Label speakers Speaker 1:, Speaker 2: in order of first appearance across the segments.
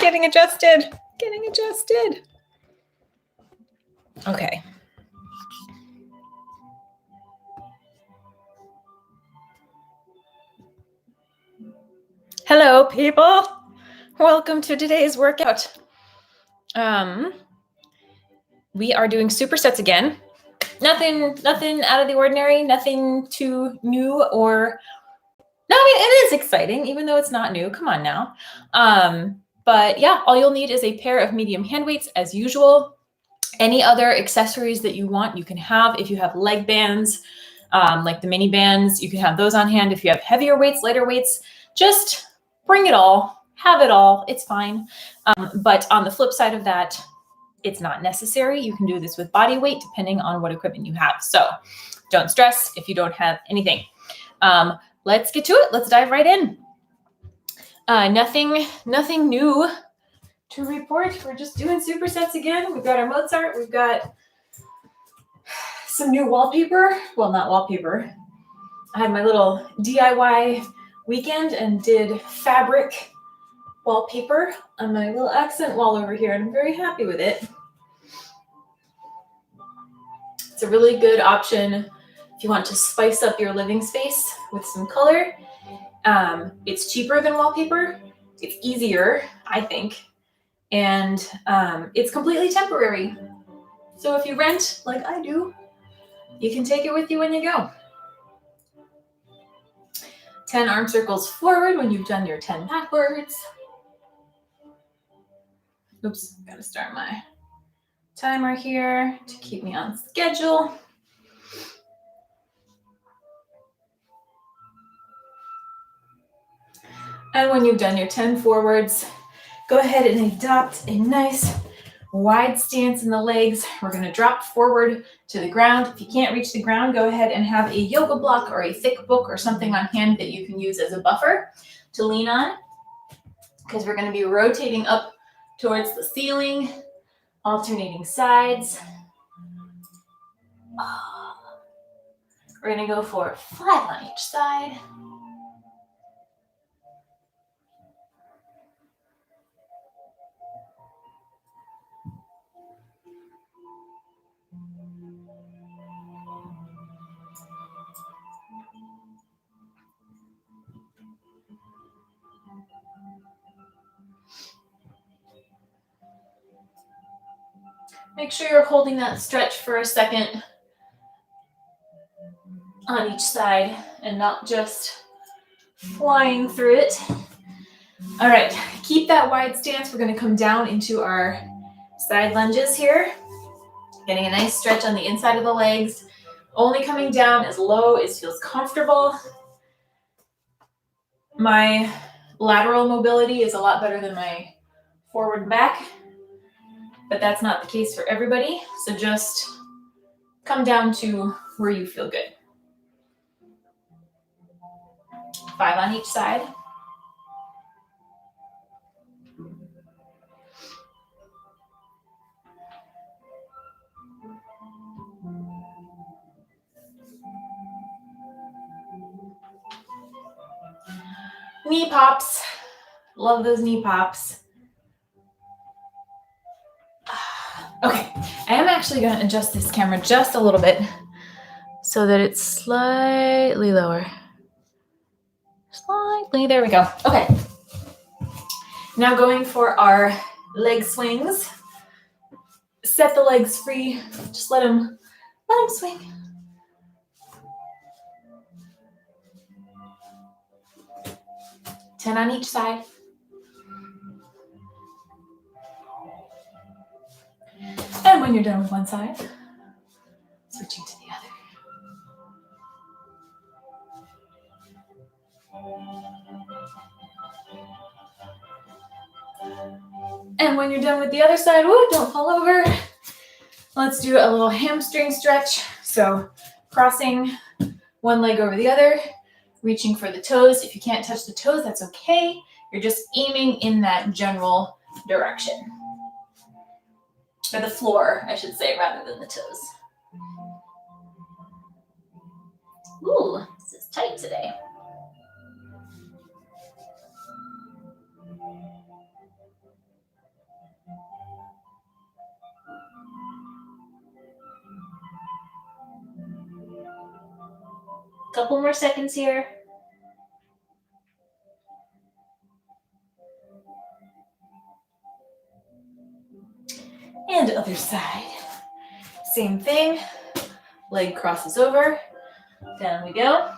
Speaker 1: Getting adjusted. Okay. Hello, people. Welcome to today's workout. We are doing supersets again. Nothing out of the ordinary, nothing too new or... No, I mean, it is exciting, even though it's not new. Come on now. But yeah, all you'll need is a pair of medium hand weights as usual. Any other accessories that you want, you can have. If you have leg bands, like the mini bands, you can have those on hand. If you have heavier weights, lighter weights, just bring it all, have it all, it's fine. But on the flip side of that, it's not necessary. You can do this with body weight depending on what equipment you have. So don't stress if you don't have anything. Let's get to it. Let's dive right in. Nothing new to report. We're just doing supersets again. We've got our Mozart. We've got some new wallpaper. Well, not wallpaper. I had my little DIY weekend and did fabric wallpaper on my little accent wall over here, and I'm very happy with it. It's a really good option if you want to spice up your living space with some color. It's cheaper than wallpaper. It's easier, I think. And it's completely temporary. So if you rent, like I do, you can take it with you when you go. 10 arm circles forward when you've done your 10 backwards. Oops, gotta start my timer here to keep me on schedule. And when you've done your 10 forwards, go ahead and adopt a nice wide stance in the legs. We're going to drop forward to the ground. If you can't reach the ground, go ahead and have a yoga block or a thick book or something on hand that you can use as a buffer to lean on, because we're going to be rotating up towards the ceiling, alternating sides. We're going to go for 5 on each side. Make sure you're holding that stretch for a second on each side and not just flying through it. All right, keep that wide stance. We're going to come down into our side lunges here, getting a nice stretch on the inside of the legs, only coming down as low as feels comfortable. My lateral mobility is a lot better than my forward and back, but that's not the case for everybody. So just come down to where you feel good. 5 on each side. Knee pops. Love those knee pops. Okay, I am actually going to adjust this camera just a little bit so that it's slightly lower. Slightly, there we go. Okay. Now going for our leg swings. Set the legs free. Just let them swing. Ten on each side. And when you're done with one side, switching to the other. And when you're done with the other side, woo, don't fall over. Let's do a little hamstring stretch. So crossing one leg over the other, reaching for the toes. If you can't touch the toes, that's okay. You're just aiming in that general direction. Or the floor, I should say, rather than the toes. Ooh, this is tight today. Couple more seconds here. And other side. Same thing. Leg crosses over. Down we go.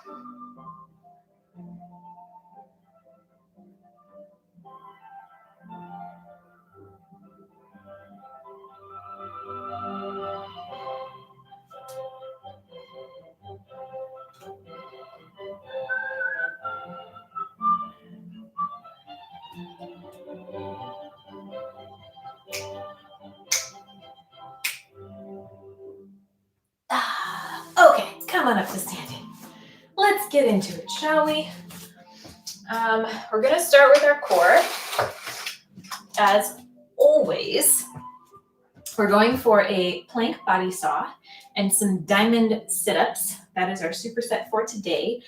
Speaker 1: Okay, come on up to standing. Let's get into it, shall we? We're going to start with our core. As always, we're going for a plank body saw and some diamond sit-ups. That is our superset for today.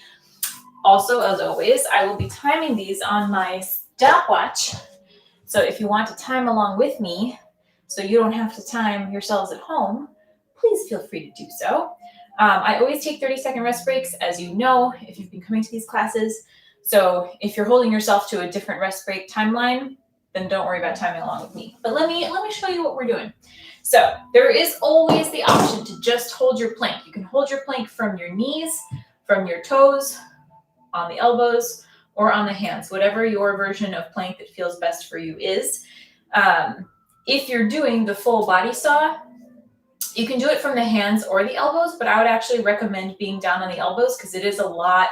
Speaker 1: Also, as always, I will be timing these on my stopwatch. So if you want to time along with me, so you don't have to time yourselves at home, please feel free to do so. I always take 30-second rest breaks, as you know, if you've been coming to these classes. So if you're holding yourself to a different rest break timeline, then don't worry about timing along with me. But let me show you what we're doing. So there is always the option to just hold your plank. You can hold your plank from your knees, from your toes, on the elbows, or on the hands, whatever your version of plank that feels best for you is. If you're doing the full body saw, you can do it from the hands or the elbows, but I would actually recommend being down on the elbows because it is a lot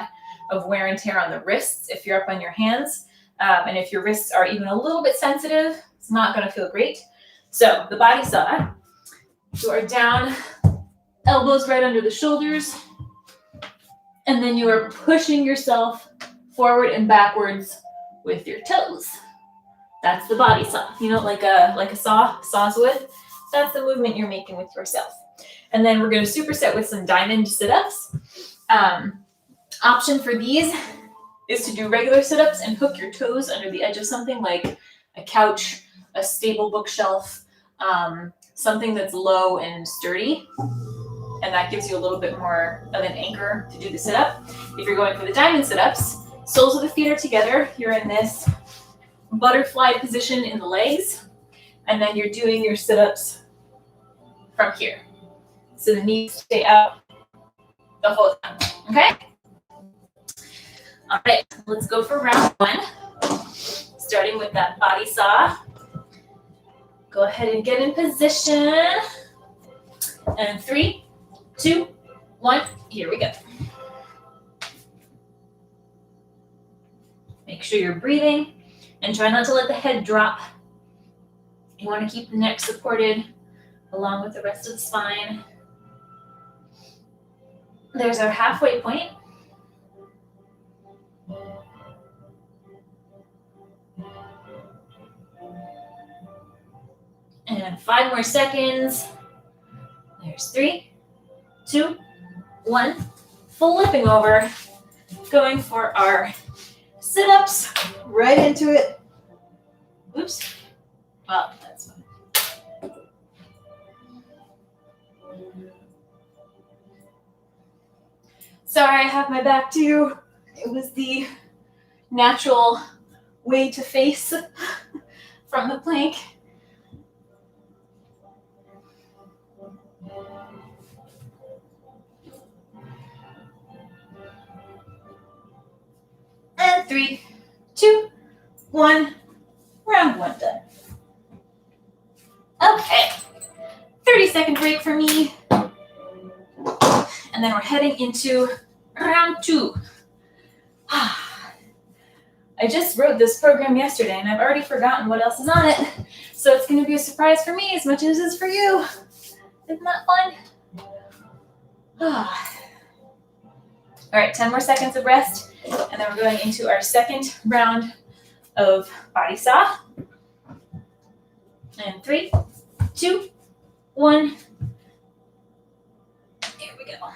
Speaker 1: of wear and tear on the wrists if you're up on your hands. And if your wrists are even a little bit sensitive, it's not going to feel great. So the body saw, you are down, elbows right under the shoulders, and then you are pushing yourself forward and backwards with your toes. That's the body saw. You know, like a saws wood. That's the movement you're making with yourself. And then we're going to superset with some diamond sit-ups. Option for these is to do regular sit-ups and hook your toes under the edge of something like a couch, a stable bookshelf, something that's low and sturdy. And that gives you a little bit more of an anchor to do the sit-up. If you're going for the diamond sit-ups, soles of the feet are together. You're in this butterfly position in the legs. And then you're doing your sit-ups from here. So the knees stay out the whole time, okay? All right, let's go for round one. Starting with that body saw. Go ahead and get in position. And 3, 2, 1, here we go. Make sure you're breathing and try not to let the head drop. You want to keep the neck supported along with the rest of the spine. There's our halfway point. And 5 more seconds. There's 3, 2, 1. Full lipping over. Going for our sit-ups right into it. Oops. Well, that's fine. Sorry, I have my back to you. It was the natural way to face from the plank. And 3, 2, 1. Round one done. Okay. 30-second break for me. And then we're heading into round 2. I just wrote this program yesterday and I've already forgotten what else is on it. So it's going to be a surprise for me as much as it is for you. Isn't that fun? All right, 10 more seconds of rest. And then we're going into our second round of body saw. And 3, 2, 1. Here we go. I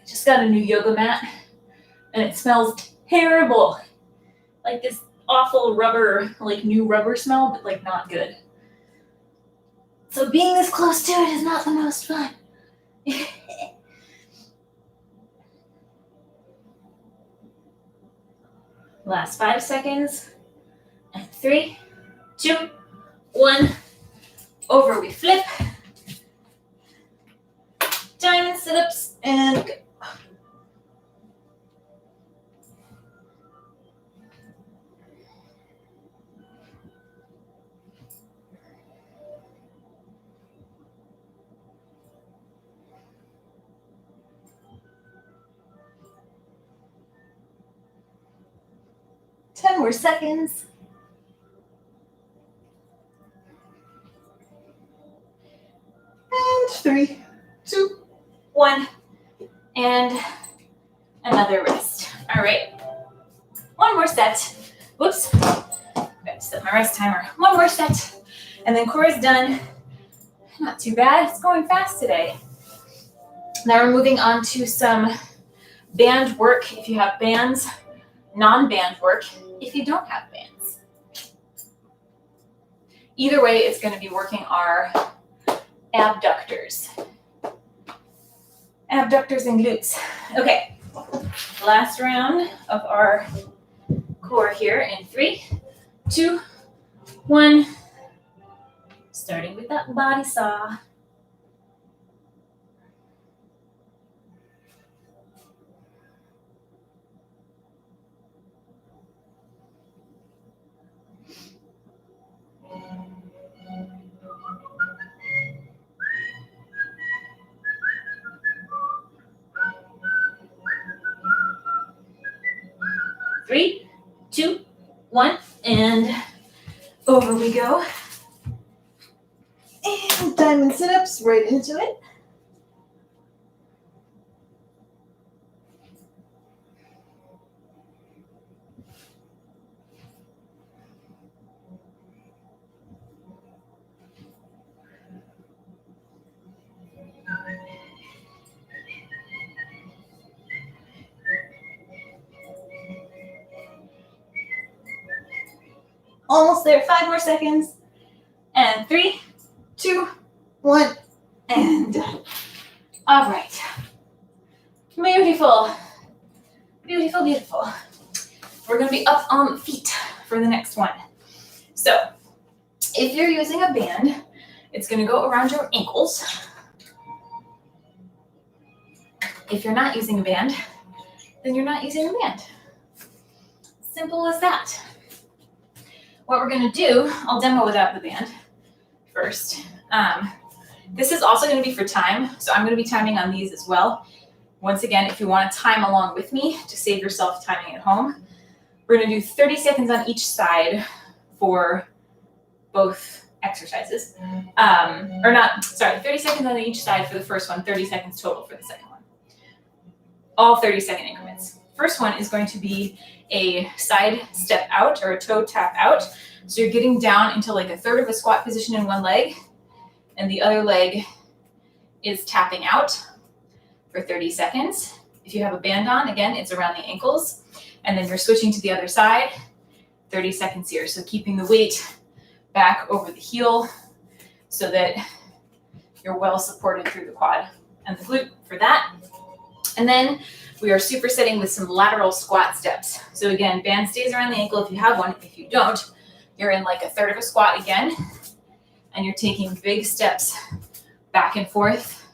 Speaker 1: just got a new yoga mat and it smells terrible. Like this awful rubber, like new rubber smell, but like not good. So being this close to it is not the most fun. Last 5 seconds. And 3, 2, 1. Over we flip. Diamond sit-ups and go. Ten more seconds. And 3, 2, 1. And another rest. All right. One more set. Whoops. Gotta set my rest timer. One more set. And then core is done. Not too bad. It's going fast today. Now we're moving on to some band work if you have bands, non-band work if you don't have bands. Either way, it's going to be working our abductors. Abductors and glutes. Okay, last round of our core here in 3, 2, 1. Starting with that body saw. Three, 2, 1, and over we go. And diamond sit-ups right into it. Almost there, 5 more seconds. And 3, 2, 1, and done. All right. Beautiful. Beautiful, beautiful. We're going to be up on feet for the next one. So if you're using a band, it's going to go around your ankles. If you're not using a band, then you're not using a band. Simple as that. What we're going to do, I'll demo without the band first. This is also going to be for time, so I'm going to be timing on these as well. Once again, if you want to time along with me to save yourself timing at home, we're going to do 30 seconds on each side for both exercises. 30 seconds on each side for the first one, 30 seconds total for the second one. All 30-second increments. First one is going to be a side step out or a toe tap out. So you're getting down into like a third of a squat position in one leg, and the other leg is tapping out for 30 seconds. If you have a band on, again, it's around the ankles, and then you're switching to the other side, 30 seconds here. So keeping the weight back over the heel so that you're well supported through the quad and the glute for that. And then we are supersetting with some lateral squat steps. So again, band stays around the ankle if you have one. If you don't, you're in like a third of a squat again, and you're taking big steps back and forth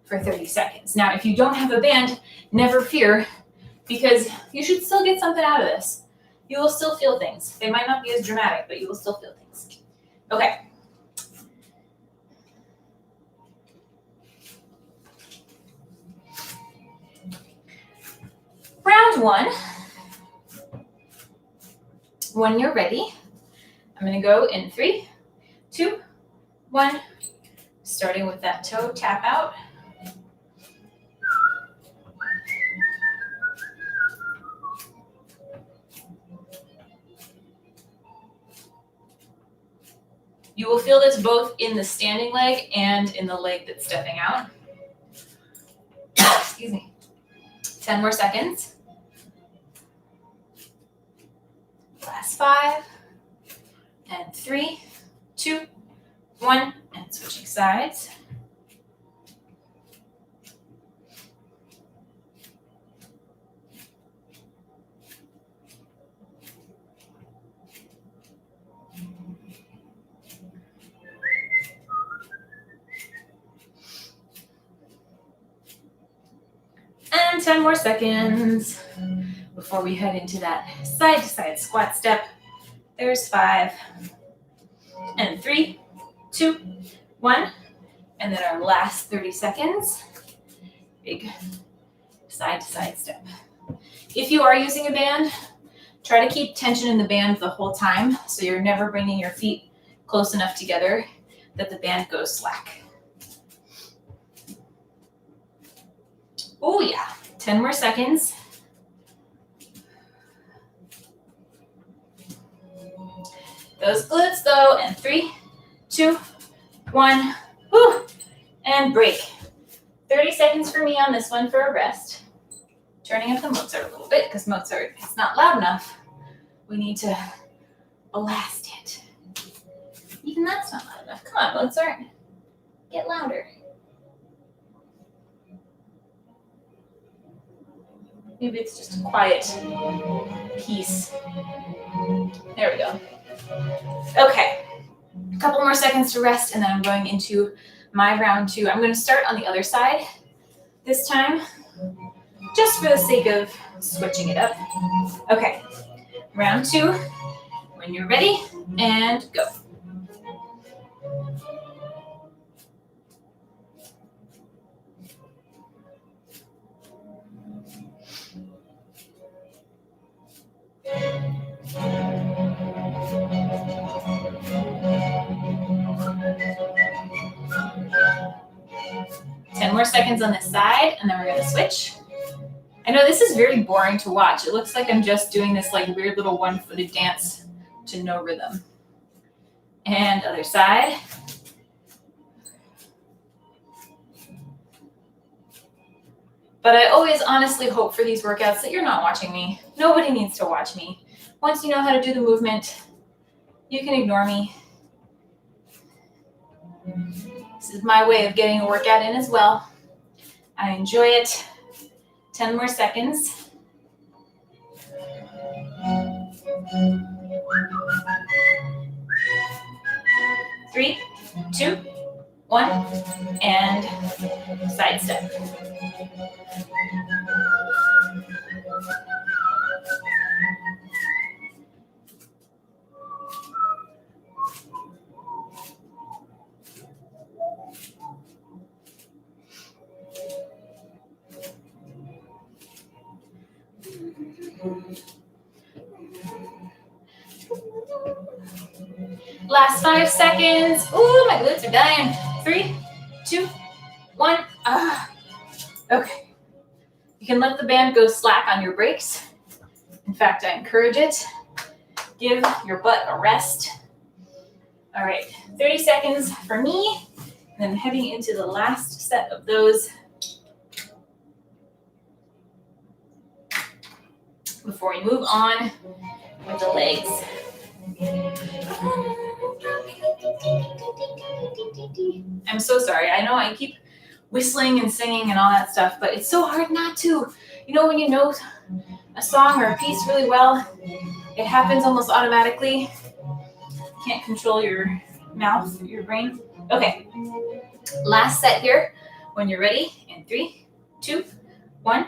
Speaker 1: for 30 seconds. Now, if you don't have a band, never fear, because you should still get something out of this. You will still feel things. They might not be as dramatic, but you will still feel things. Okay. Round one. When you're ready, I'm going to go in 3, 2, 1, starting with that toe tap out. You will feel this both in the standing leg and in the leg that's stepping out. Excuse me. 10 more seconds. Last 5, and 3, 2, 1, and switching sides. 10 more seconds before we head into that side-to-side squat step. There's 5, and 3, 2, 1, and then our last 30 seconds, big side-to-side step. If you are using a band, try to keep tension in the band the whole time, so you're never bringing your feet close enough together that the band goes slack. Oh yeah, 10 more seconds. Those glutes though, and 3, 2, 1, whew, and break. 30 seconds for me on this one for a rest. Turning up the Mozart a little bit because Mozart is not loud enough. We need to blast it. Even that's not loud enough. Come on, Mozart. Get louder. Maybe it's just a quiet piece. There we go. Okay. A couple more seconds to rest, and then I'm going into my round 2. I'm going to start on the other side this time, just for the sake of switching it up. Okay. Round 2. When you're ready, and go. More seconds on this side, and then we're going to switch. I know this is very boring to watch. It looks like I'm just doing this like weird little one-footed dance to no rhythm. And other side. But I always honestly hope for these workouts that you're not watching me. Nobody needs to watch me. Once you know how to do the movement, you can ignore me. This is my way of getting a workout in as well. I enjoy it. 10 more seconds. Three, 2, 1, and side step. Last 5 seconds. Ooh, my glutes are dying. 3, 2, 1. Okay. You can let the band go slack on your breaks. In fact, I encourage it. Give your butt a rest. All right, 30 seconds for me. And then heading into the last set of those before we move on with the legs. I'm so sorry. I know I keep whistling and singing and all that stuff, but it's so hard not to. You know, when you know a song or a piece really well, it happens almost automatically. You can't control your mouth, your brain. Okay, last set here. When you're ready, in 3, 2, 1,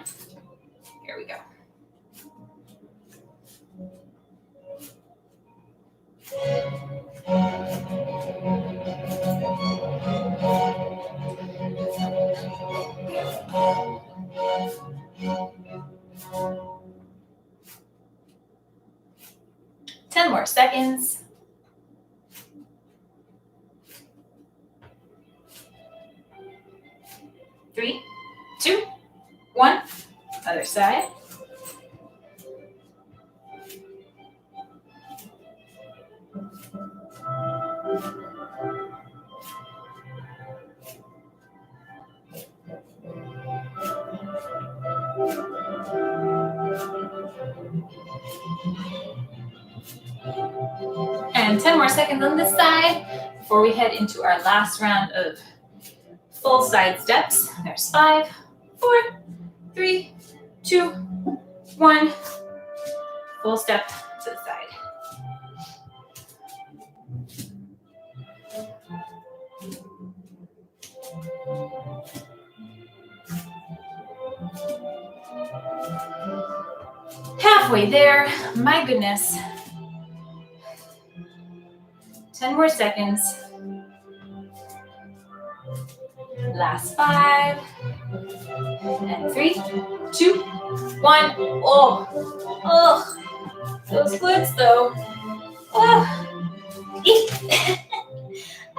Speaker 1: here we go. Ten more seconds. 3, 2, 1. Other side. And 10 more seconds on this side before we head into our last round of full side steps. There's 5, 4, 3, 2, 1. Full step to the side. Halfway there, my goodness. 10 more seconds. Last 5. And 3, 2, 1. Oh, those glutes though. Oh.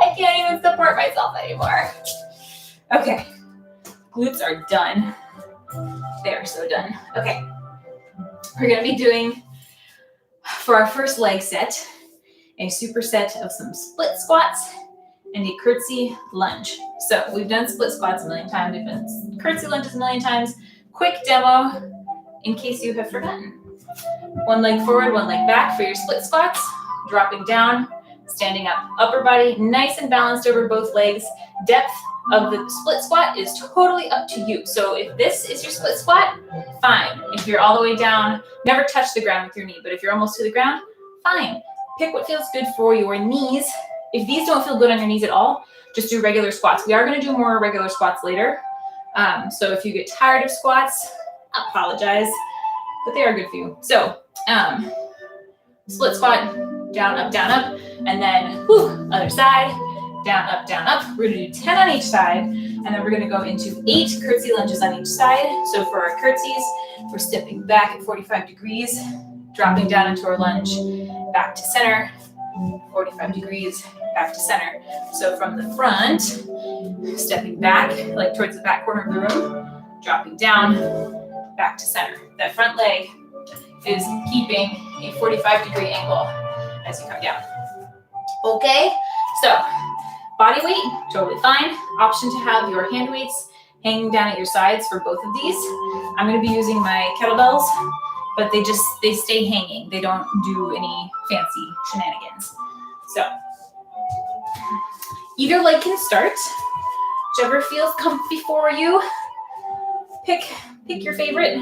Speaker 1: I can't even support myself anymore. Okay, glutes are done. They are so done. Okay, we're gonna be doing, for our first leg set, a superset of some split squats and a curtsy lunge. So we've done split squats a million times, we've done curtsy lunges a million times. Quick demo in case you have forgotten. One leg forward, one leg back for your split squats, dropping down, standing up. Upper body nice and balanced over both legs. Depth of the split squat is totally up to you. So if this is your split squat, fine. If you're all the way down, never touch the ground with your knee, but if you're almost to the ground, fine. Pick what feels good for your knees. If these don't feel good on your knees at all, just do regular squats. We are going to do more regular squats later. So if you get tired of squats, I apologize, but they are good for you. So split squat, down, up, and then other side, down, up. We're going to do 10 on each side, and then we're going to go into 8 curtsy lunges on each side. So for our curtsies, we're stepping back at 45 degrees, dropping down into our lunge, back to center, 45 degrees, back to center. So from the front, stepping back, like towards the back corner of the room, dropping down, back to center. That front leg is keeping a 45-degree angle as you come down. Okay, so body weight, totally fine. Option to have your hand weights hanging down at your sides for both of these. I'm going to be using my kettlebells, but they stay hanging. They don't do any fancy shenanigans. So either leg can start, whichever feels comfy for you. Pick your favorite.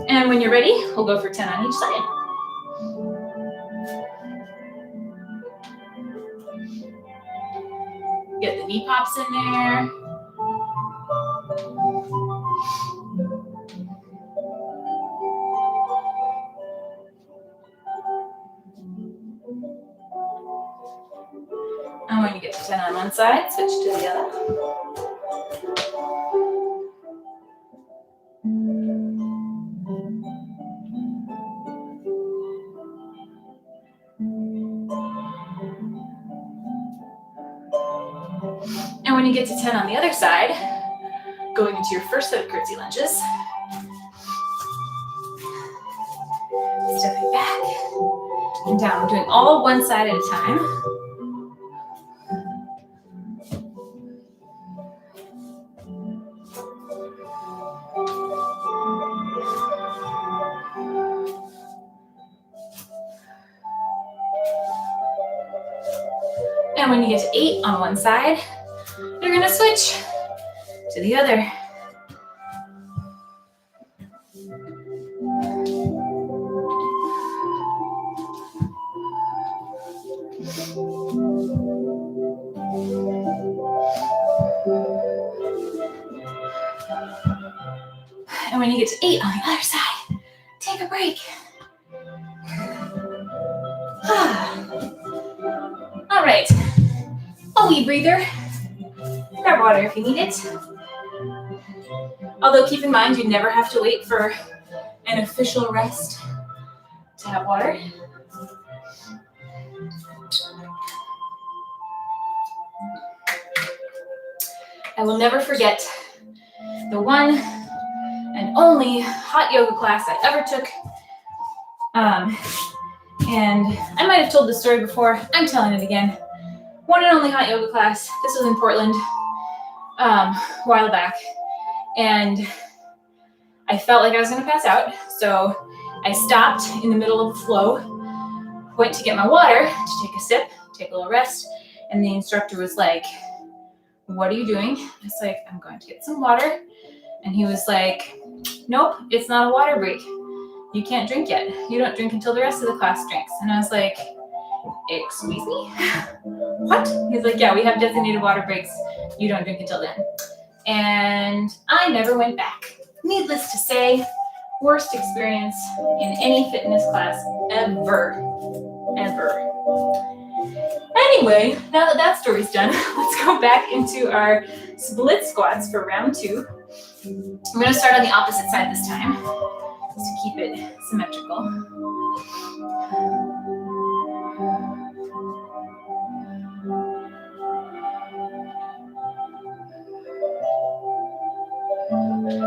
Speaker 1: And when you're ready, we'll go for 10 on each side. Get the knee pops in there. And when you get to 10 on one side, switch to the other. And when you get to 10 on the other side, going into your first set of curtsy lunges, stepping back and down. We're doing all one side at a time. And when you get to 8 on one side, you're going to switch to the other. And when you get to 8 on the other side, take a break. All right, a wee breather. Grab water if you need it. Although keep in mind, you never have to wait for an official rest to have water. I will never forget the one and only hot yoga class I ever took. And I might have told this story before. I'm telling it again. One and only hot yoga class. This was in Portland a while back. And I felt like I was going to pass out. So I stopped in the middle of the flow, went to get my water to take a sip, take a little rest. And the instructor was like, "What are you doing?" I was like, "I'm going to get some water." And he was like, "Nope, it's not a water break. You can't drink yet. You don't drink until the rest of the class drinks." And I was like, "Excuse me? What?" He's like, "Yeah, we have designated water breaks. You don't drink until then." And I never went back. needless to say, worst experience in any fitness class ever. Anyway, now that that story's done, let's go back into our split squats for round 2. I'm going to start on the opposite side this time, just to keep it symmetrical.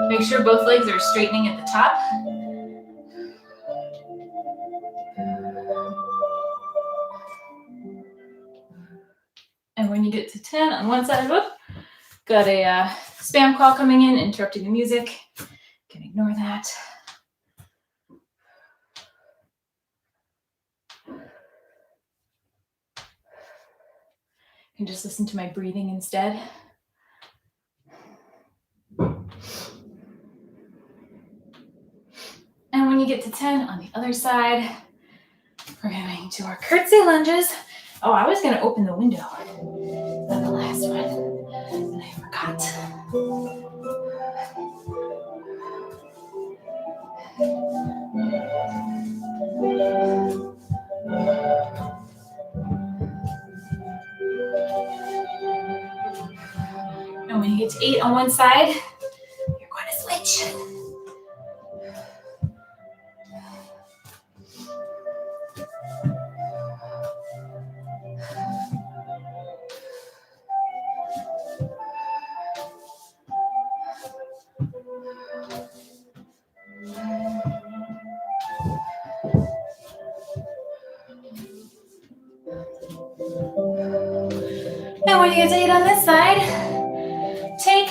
Speaker 1: Make sure both legs are straightening at the top. And when you get to 10 on one side, whoop, got a spam call coming in, interrupting the music. Can ignore that. Can just listen to my breathing instead. And when you get to 10 on the other side, we're going to our curtsy lunges. Oh, I was going to open the window on the last one, and I forgot. And when you get to 8 on one side, you're going to switch. And when you get to 8 on this side, take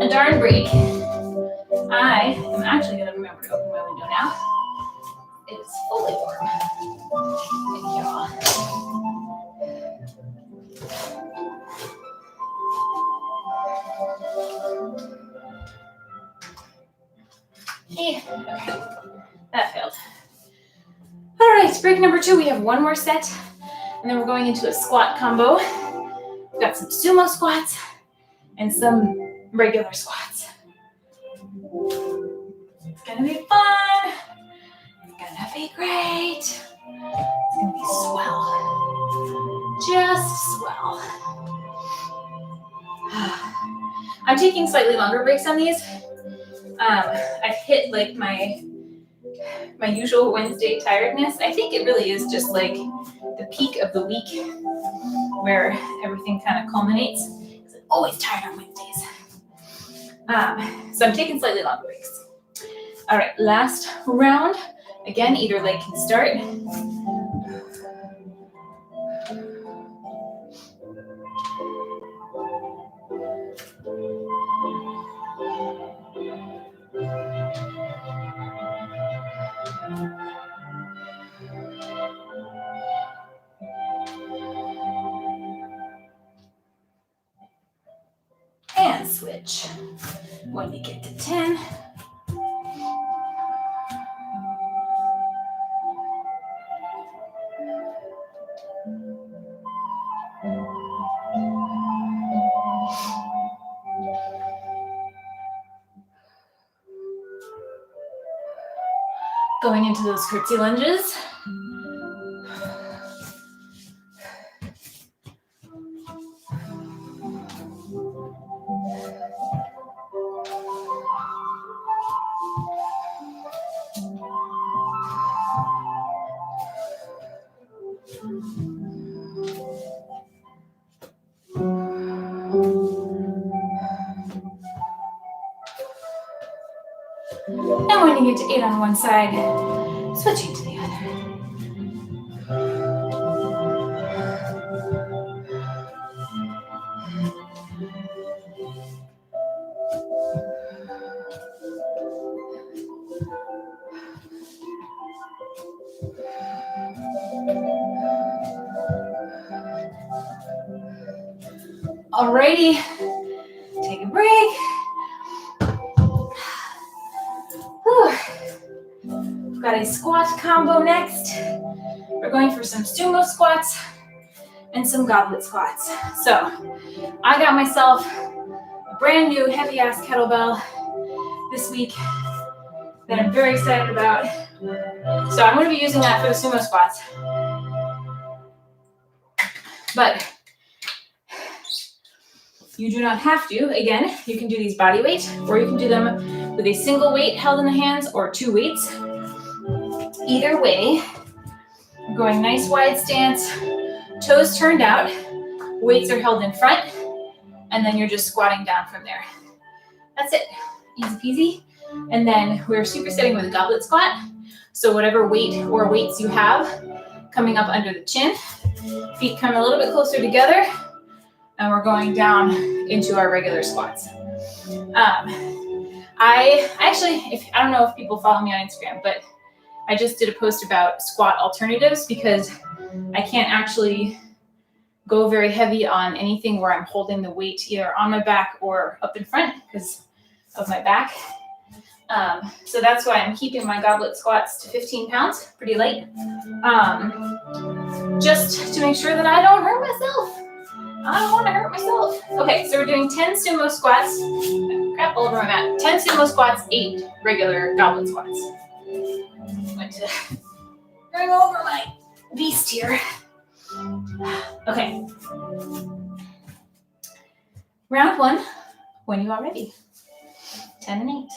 Speaker 1: a darn break. I am actually going to remember to open my window now. It is fully warm. Thank you all. Okay, that failed. All right, break number 2. We have one more set, and then we're going into a squat combo. We've got some sumo squats and some regular squats. It's gonna be fun. It's gonna be great. It's gonna be swell. Just swell. I'm taking slightly longer breaks on these. I've hit like my usual Wednesday tiredness. I think it really is just like the peak of the week where everything kind of culminates. Because I'm always tired on Wednesdays. So I'm taking slightly longer breaks. All right, last round. Again, either leg can start. And switch. When you get to 10. Going into those curtsy lunges. And when you get to 8 on one side, switching to the other. Alrighty, take a break. Whew. We've got a squat combo next. We're going for some sumo squats and some goblet squats. So I got myself a brand new heavy ass kettlebell this week that I'm very excited about. So I'm going to be using that for the sumo squats. But you do not have to. Again, you can do these body weight, or you can do them with a single weight held in the hands or 2 weights. Either way, we're going nice wide stance, toes turned out, weights are held in front, and then you're just squatting down from there. That's it, easy peasy. And then we're supersetting with a goblet squat. So whatever weight or weights you have coming up under the chin, feet come a little bit closer together, and we're going down into our regular squats. I don't know if people follow me on Instagram, but I just did a post about squat alternatives because I can't actually go very heavy on anything where I'm holding the weight either on my back or up in front because of my back. So that's why I'm keeping my goblet squats to 15 pounds, pretty light, just to make sure that I don't hurt myself. I don't want to hurt myself. Okay, so we're doing 10 sumo squats. Crap all over my mat. 10 sumo squats, 8 regular goblet squats. I'm going to bring over my beast here. Okay. Round 1, when you are ready. 10 and 8.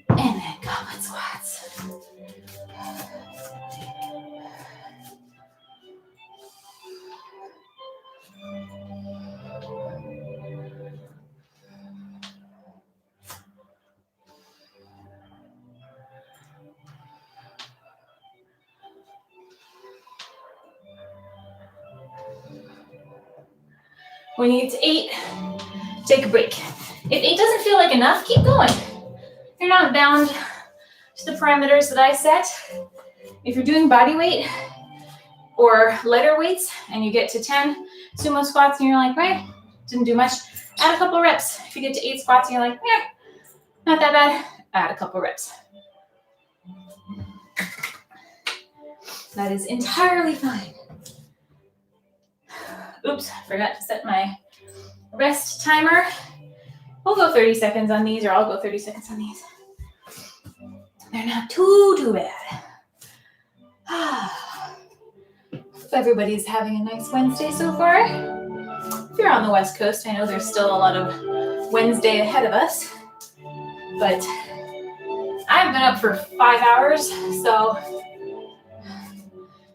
Speaker 1: And then goblet squats. When you get to 8, take a break. If 8 doesn't feel like enough, keep going. You're not bound to the parameters that I set. If you're doing body weight or lighter weights and you get to 10 sumo squats and you're like, right, didn't do much, add a couple reps. If you get to 8 squats and you're like, yeah, not that bad, add a couple reps. That is entirely fine. Oops, forgot to set my rest timer. We'll go 30 seconds on these, or I'll go 30 seconds on these. They're not too bad. Hope everybody's having a nice Wednesday so far. If you're on the West Coast, I know there's still a lot of Wednesday ahead of us, but I've been up for 5 hours, so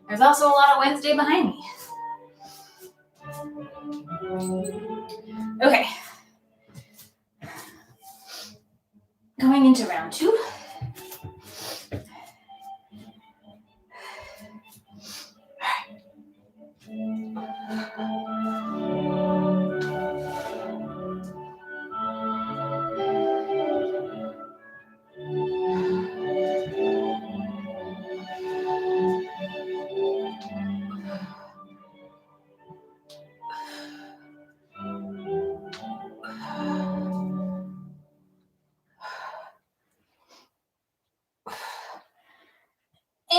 Speaker 1: there's also a lot of Wednesday behind me. Okay. Going into round 2.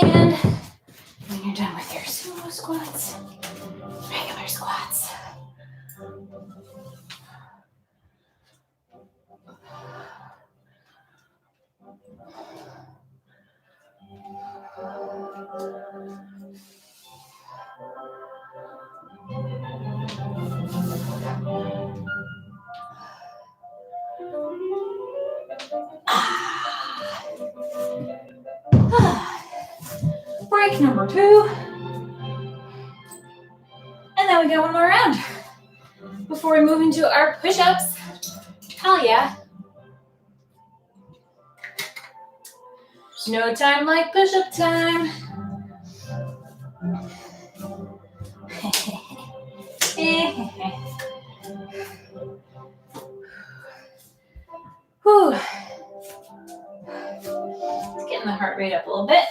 Speaker 1: And when you're done with your sumo squats, regular squats. Break number 2. And then we got one more round before we move into our push-ups. Hell yeah. No time like push-up time. Whew. It's getting getting the heart rate up a little bit.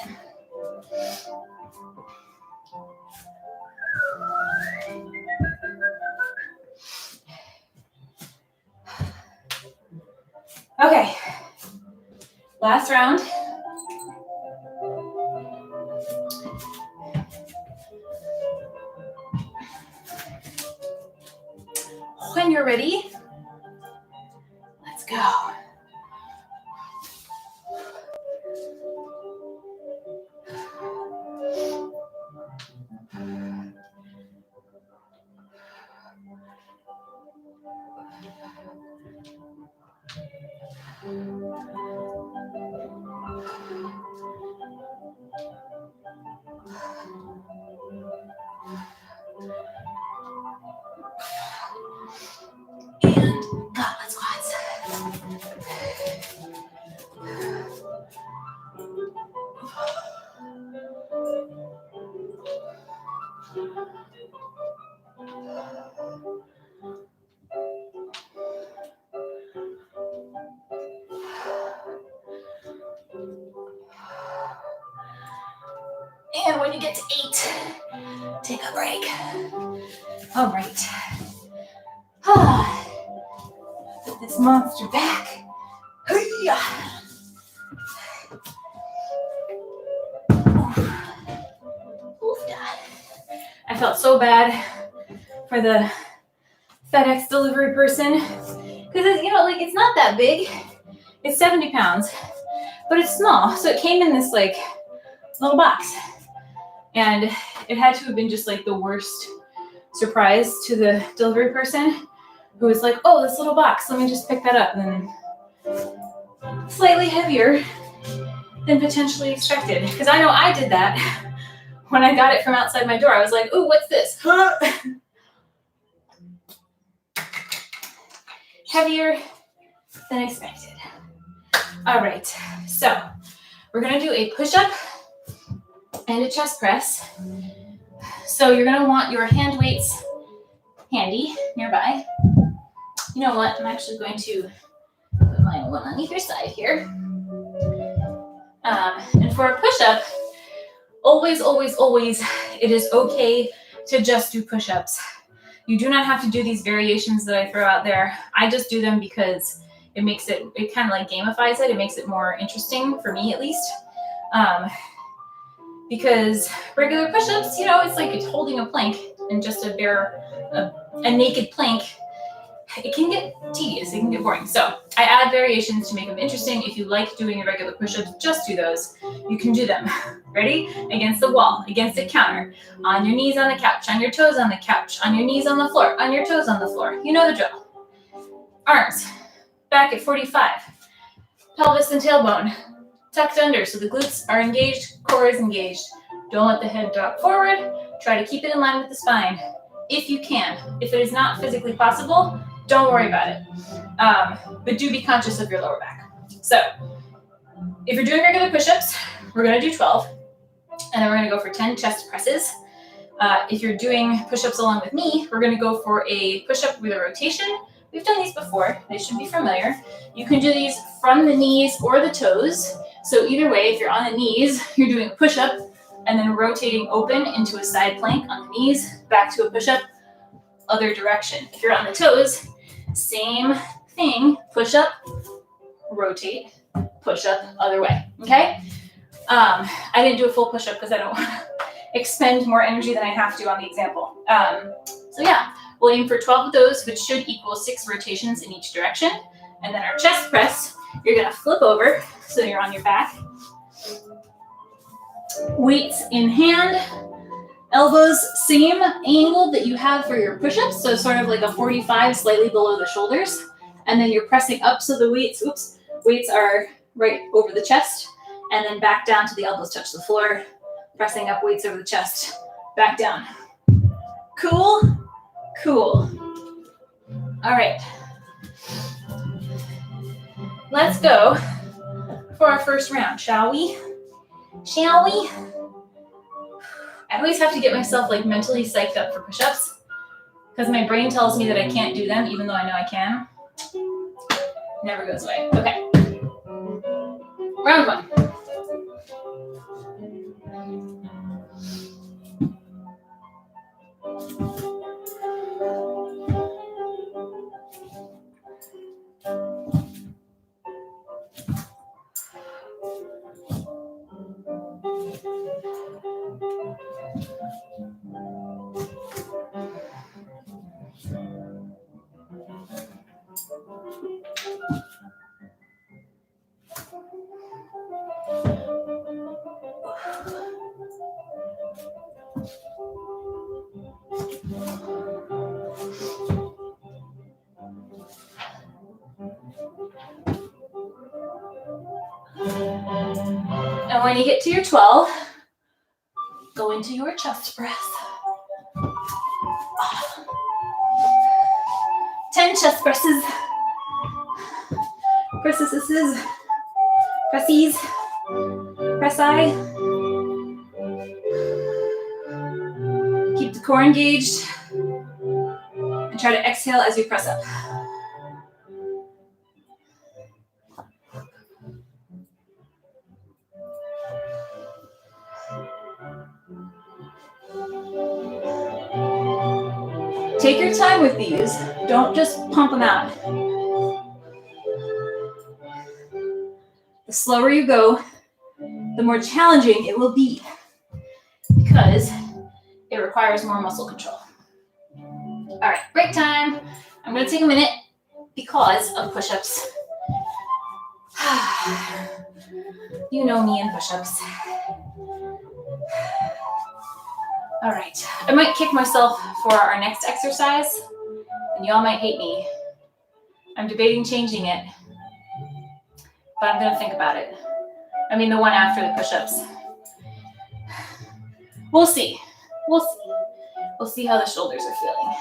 Speaker 1: Okay, last round. When you're ready, let's go. And goblet squats. And when you get to 8, take a break. All right. Put this monster back. I felt so bad for the FedEx delivery person because, you know, like it's not that big. It's 70 pounds, but it's small. So it came in this like little box, and it had to have been just like the worst surprise to the delivery person who was like, oh, this little box, let me just pick that up. And then slightly heavier than potentially expected. Because I know I did that when I got it from outside my door. I was like, ooh, what's this? Heavier than expected. All right, so we're gonna do a push-up and a chest press. So you're gonna want your hand weights handy nearby. You know what, I'm actually going to put my one on either side here. And for a push-up, always, always, always, it is okay to just do push-ups. You do not have to do these variations that I throw out there. I just do them because it makes it kind of like gamifies it. It makes it more interesting for me, at least. Because regular push-ups, you know, it's like it's holding a plank and just a naked plank. It can get tedious, it can get boring. So I add variations to make them interesting. If you like doing irregular push-ups, just do those. You can do them. Ready? Against the wall, against a counter, on your knees on the couch, on your toes on the couch, on your knees on the floor, on your toes on the floor. You know the drill. Arms, back at 45. Pelvis and tailbone tucked under so the glutes are engaged, core is engaged. Don't let the head drop forward. Try to keep it in line with the spine if you can. If it is not physically possible, don't worry about it. But do be conscious of your lower back. So if you're doing regular push-ups, we're going to do 12. And then we're going to go for 10 chest presses. If you're doing push-ups along with me, we're going to go for a push-up with a rotation. We've done these before. They should be familiar. You can do these from the knees or the toes. So either way, if you're on the knees, you're doing a push-up and then rotating open into a side plank on the knees, back to a push-up, other direction. If you're on the toes, same thing, push-up, rotate, push-up, other way, okay? I didn't do a full push-up because I don't want to expend more energy than I have to on the example. So yeah, we'll aim for 12 of those, which should equal 6 rotations in each direction. And then our chest press, you're gonna flip over so you're on your back. Weights in hand, elbows same angle that you have for your push-ups, so sort of like a 45, slightly below the shoulders. And then you're pressing up so the weights are right over the chest, and then back down to the elbows touch the floor, pressing up, weights over the chest, back down. Cool? Cool. All right. Let's go for our first round, shall we? Shall we? I always have to get myself like mentally psyched up for push-ups because my brain tells me that I can't do them even though I know I can. Never goes away. Okay. Round 1. And when you get to your 12, go into your chest press. 10 chest presses. Presses. Pressies. Pressi. Keep the core engaged. And try to exhale as you press up. Take your time with these. Don't just pump them out. The slower you go, the more challenging it will be because it requires more muscle control. All right, break time. I'm going to take a minute because of push-ups. You know me and push-ups. All right, I might kick myself for our next exercise, and y'all might hate me. I'm debating changing it, but I'm going to think about it. I mean, the one after the push-ups. We'll see. We'll see. We'll see how the shoulders are feeling.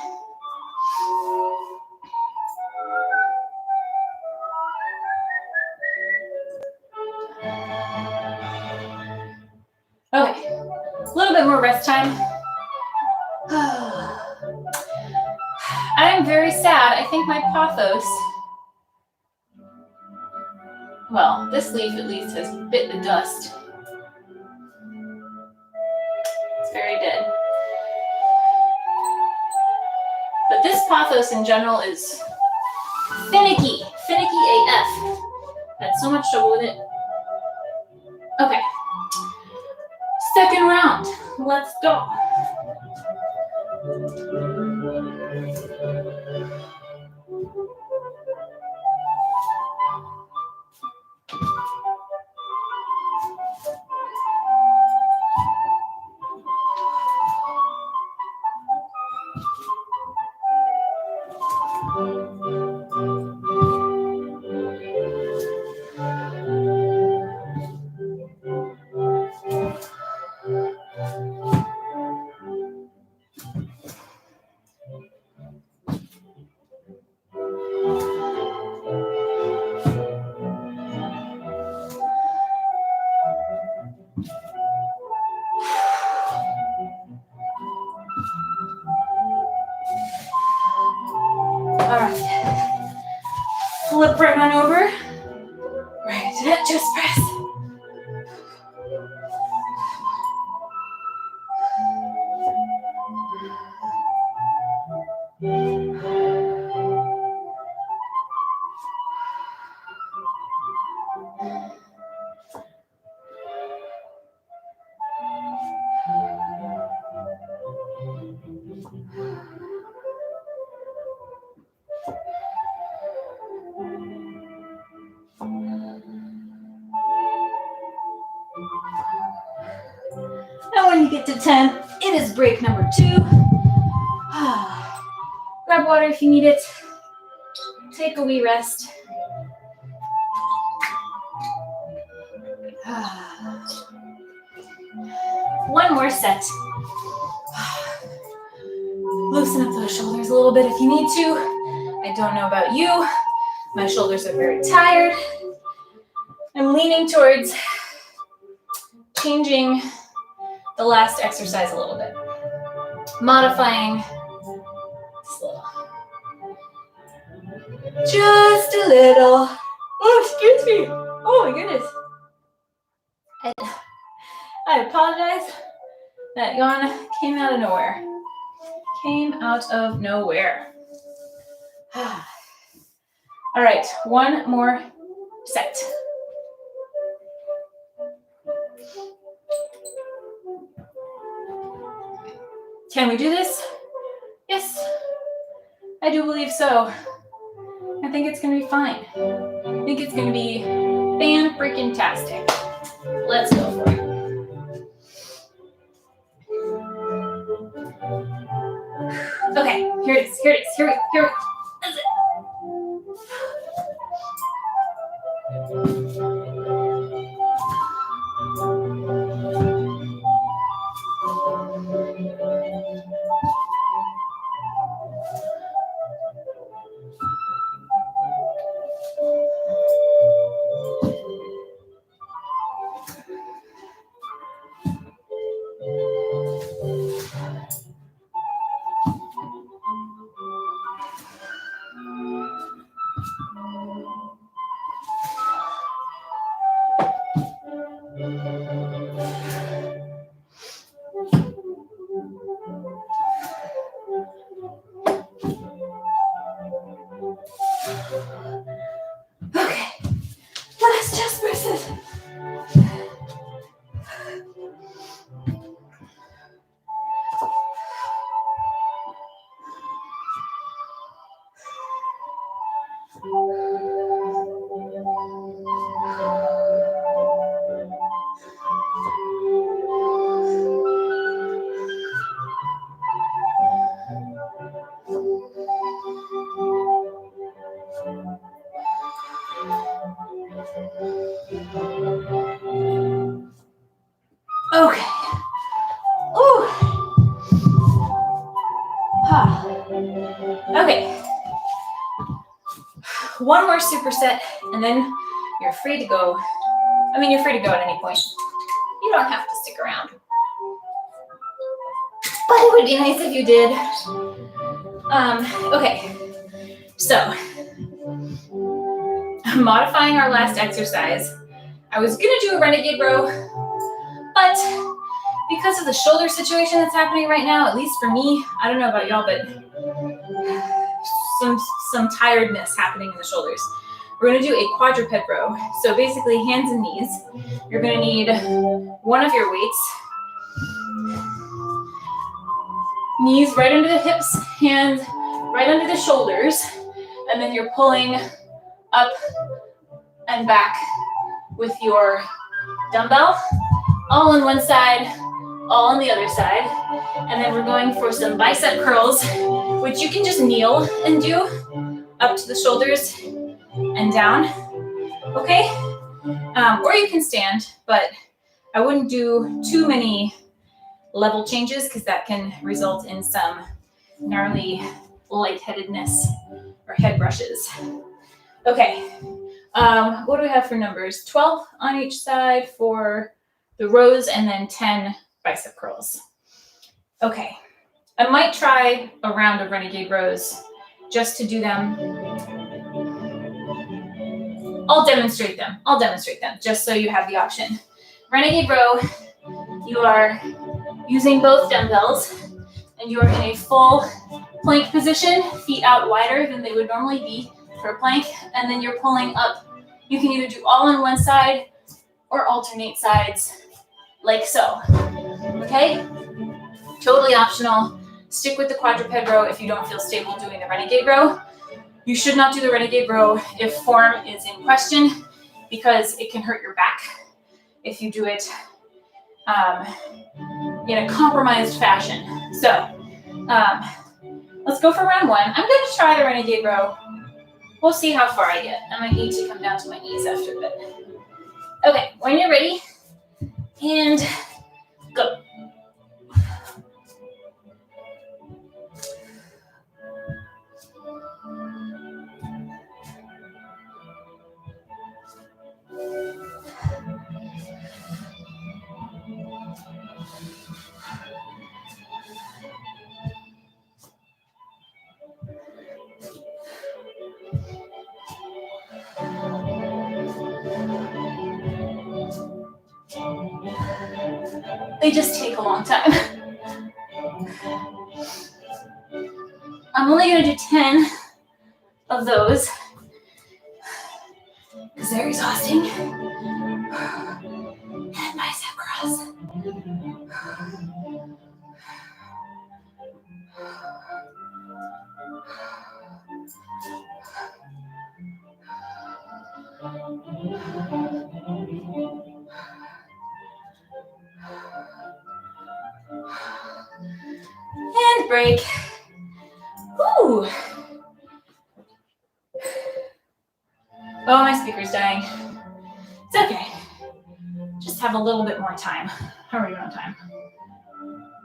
Speaker 1: Okay, a little bit more rest time. I am very sad. I think my pothos, well, this leaf at least has bit the dust. It's very dead. But this pothos in general is finicky AF. Had so much trouble with it. Okay. Second round. Let's go. All right. Flip right on over. Right to that chest press. And when you get to 10, it is break number 2. Grab water if you need it. Take a wee rest. One more set. Loosen up those shoulders a little bit if you need to. I don't know about you. My shoulders are very tired. I'm leaning towards changing the last exercise a little bit. Modifying just a little. Oh, excuse me. Oh my goodness. I apologize. That yawn came out of nowhere. Came out of nowhere. All right, one more set. Can we do this? Yes, I do believe so. I think it's gonna be fine. I think it's gonna be fan-freaking-tastic. Let's go for it. Okay, here it is, here it is, here we go. That's it. Okay, last chest presses. Okay. Ooh. Okay. One more superset, and then you're free to go. I mean, you're free to go at any point. You don't have to stick around. But it would be nice if you did. Okay. So, modifying our last exercise. I was gonna do a renegade row, but because of the shoulder situation that's happening right now, at least for me, I don't know about y'all, but some tiredness happening in the shoulders. We're gonna do a quadruped row. So basically hands and knees. You're gonna need one of your weights. Knees right under the hips, hands right under the shoulders, and then you're pulling up and back with your dumbbell, all on one side, all on the other side. And then we're going for some bicep curls, which you can just kneel and do up to the shoulders and down, okay? Or you can stand, but I wouldn't do too many level changes because that can result in some gnarly lightheadedness or head brushes. Okay, what do we have for numbers? 12 on each side for the rows and then 10 bicep curls. Okay, I might try a round of renegade rows just to do them. I'll demonstrate them just so you have the option. Renegade row, you are using both dumbbells and you are in a full plank position, feet out wider than they would normally be for a plank, and then you're pulling up. You can either do all on one side or alternate sides like so, okay? Totally optional. Stick with the quadruped row if you don't feel stable doing the renegade row. You should not do the renegade row if form is in question because it can hurt your back if you do it in a compromised fashion. So let's go for round one. I'm going to try the renegade row. We'll see how far I get. I might need to come down to my knees after a bit. Okay, when you're ready, and go. They just take a long time. I'm only going to do 10 of those because they're exhausting. And bicep curls. And break. Woo! Oh, my speaker's dying. It's okay. Just have a little bit more time. How are we doing on time?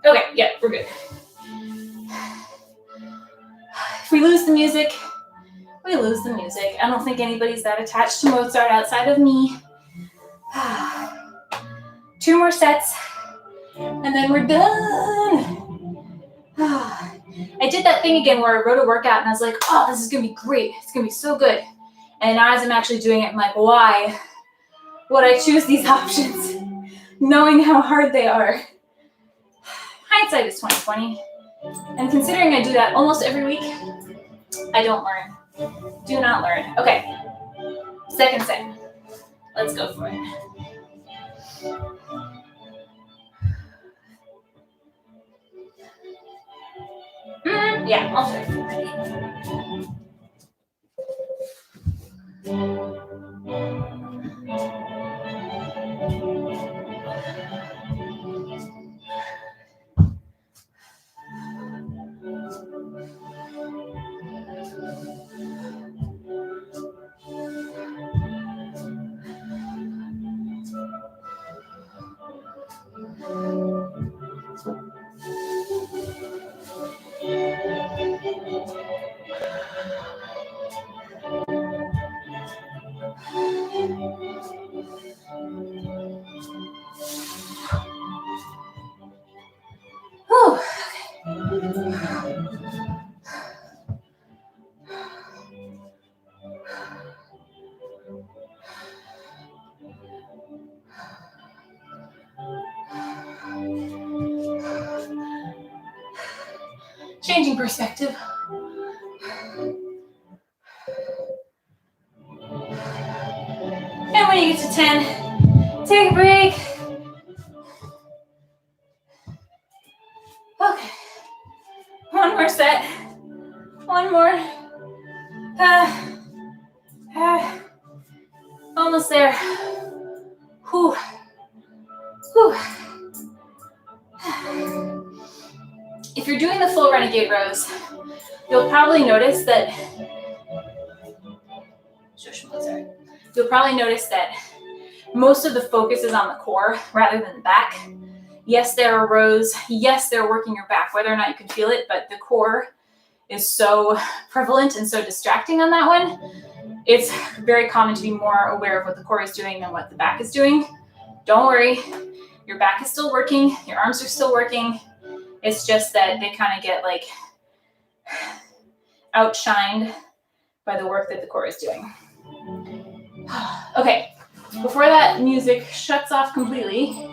Speaker 1: Okay, yeah, we're good. If we lose the music, we lose the music. I don't think anybody's that attached to Mozart outside of me. 2 more sets, and then we're done. I did that thing again where I wrote a workout and I was like, oh, this is going to be great. It's going to be so good. And as I'm actually doing it, I'm like, why would I choose these options knowing how hard they are? Hindsight is 20/20. And considering I do that almost every week, I don't learn. Do not learn. Okay. Second set. Let's go for it. Yeah, I'll try. Whew. Changing perspective. And when you get to 10, take a break. Okay. One more set. One more. Almost there. Whew. Whew. If you're doing the full renegade rows, you'll probably notice that most of the focus is on the core rather than the back. Yes, there are rows. Yes, they're working your back, whether or not you can feel it, but the core is so prevalent and so distracting on that one. It's very common to be more aware of what the core is doing than what the back is doing. Don't worry. Your back is still working. Your arms are still working. It's just that they kind of get like outshined by the work that the core is doing. Okay, before that music shuts off completely,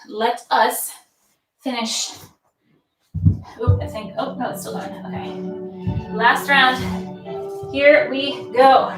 Speaker 1: let us finish. Oh, no, it's still going. Okay. Last round. Here we go.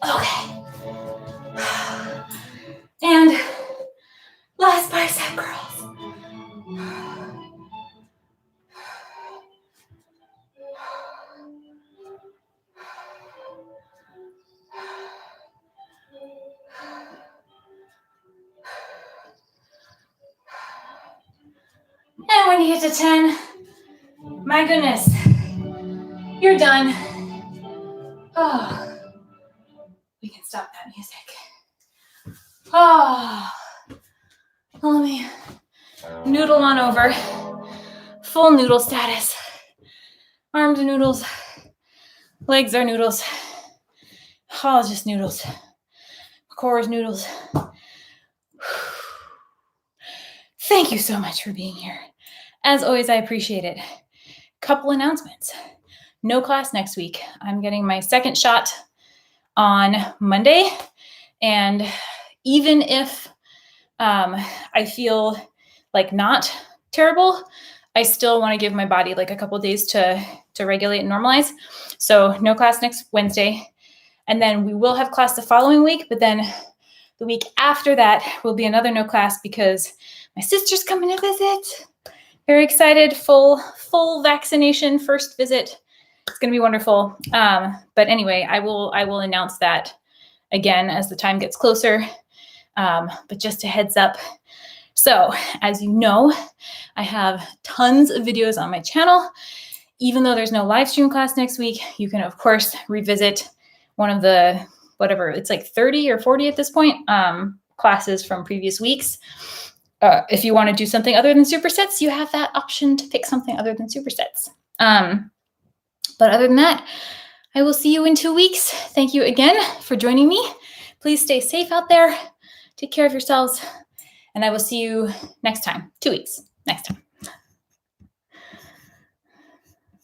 Speaker 1: Okay. And last bicep curls. And when you get to 10, my goodness, you're done. Oh, we can stop that music. Oh, let me noodle on over. Full noodle status. Arms are noodles. Legs are noodles. All just noodles. Core is noodles. Thank you so much for being here. As always, I appreciate it. Couple announcements. No class next week. I'm getting my second shot on Monday. And even if I feel like not terrible, I still want to give my body like a couple days to regulate and normalize. So no class next Wednesday. And then we will have class the following week, but then the week after that will be another no class because my sister's coming to visit. Very excited, full vaccination, first visit. It's going to be wonderful. But anyway, I will announce that again as the time gets closer. But just a heads up. So as you know, I have tons of videos on my channel. Even though there's no live stream class next week, you can of course revisit one of the, whatever, it's like 30 or 40 at this point, classes from previous weeks. If you want to do something other than supersets, you have that option to pick something other than supersets. But other than that, I will see you in 2 weeks. Thank you again for joining me. Please stay safe out there. Take care of yourselves. And I will see you next time, 2 weeks, next time.